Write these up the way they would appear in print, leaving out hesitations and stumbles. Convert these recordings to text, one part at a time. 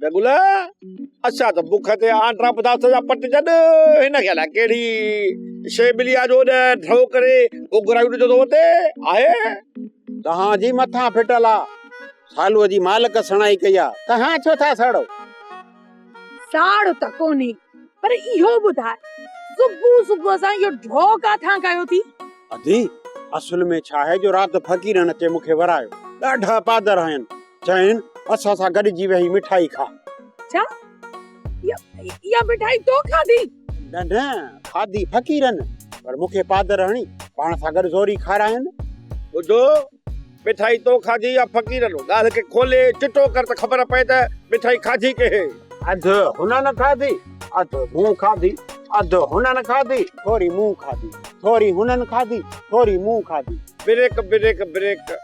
बेगुला अच्छा तो बुख ते आंट्रा पदार्थ जा पट जड हिन खे केड़ी शे मिली आ जो ढो करे उगरायु जो होते आहे तहां जी मथा फिटला सालू जी मालिक सणाई कया तहां छो था सड़ो साड़ त कोनी पर इहो बुधाए सुबह सुबह सा यो ढो का था कयो थी अधी असल में छा है जो रात फकीरन चे मुखे वरायो डाढा पादर हन चैन असा सा गडजी वही मिठाई खा छा या मिठाई तो खादी न खादी फकीरन पर मुखे पादर हणी पाण सा गड जोरी खारायन बुधो मिठाई तो खाधी या फकीरन गाल के खोले चिटो कर त खबर पए त मिठाई खाधी के अध हुनन खादी अध मुंह खादी अध हुनन खादी थोड़ी मुंह खादी थोड़ी हुनन खादी थोड़ी मुंह खादी ब्रेक ब्रेक ब्रेक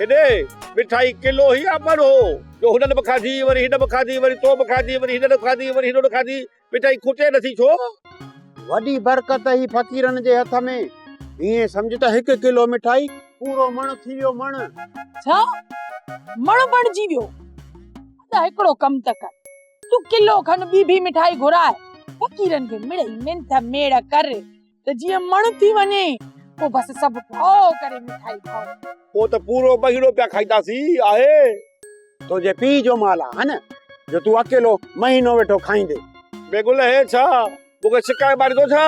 हेडे मिठाई किलो ही अमर हो जो हुनन बखादी वरी हिन बखादी वरी तो बखादी वरी हिन खादी वरी हिन खादी मिठाई खुटे नथी छो वडी बरकत ही फकीरन जे हथ में ये समझ त 1 किलो मिठाई पूरो मण थी वियो मण छा मण बण जी वियो त एकड़ो कम त कर तू किलो खन भी मिठाई घुराए फकीरन के मिड़ई मिंथ मेड़ कर त जिए मण थी वने तो बस सब भाव करे मिठाई खाओ वो तो पूरो महीनो प्या खाईदासी आहे तो जे पी जो माला है न जो तू अकेलो महीनो वेठो खाईंदे बेगुल है छा तोके शिकायत बारी तो छा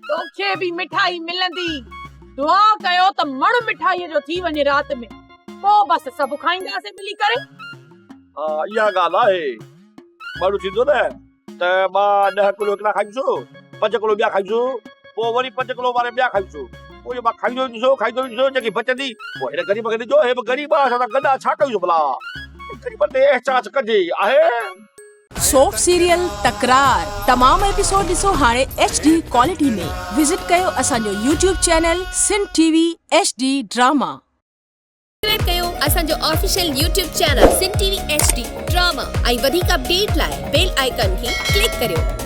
तोखे भी मिठाई मिलंदी दुआ कयो त मण मिठाई जो थी वने रात में पो बस सब खाईंदा से मिली करे हां या गाल आहे मारू थींदो न त मां 10 किलो एकला खाईसो 5 किलो ॿिया खाईसो पो वरी 5 किलो वारे ॿिया खाईसो ओ मां खाईदो जेकी बचंदी वो हेरे गरीब खे ॾिजो हे गरीब असां गॾा छा कयूं भला गरीब ते एहसास कजे आहे सोप सीरियल तकरार तमाम एपिसोड ॾिसो हाणे HD क्वालिटी में विजिट कयो असांजो YouTube channel Sindh TV HD drama subscribe कयो असांजो official YouTube channel Sindh TV HD drama ऐं वधीक अपडेट लाइ बेल आइकन खे क्लिक करियो।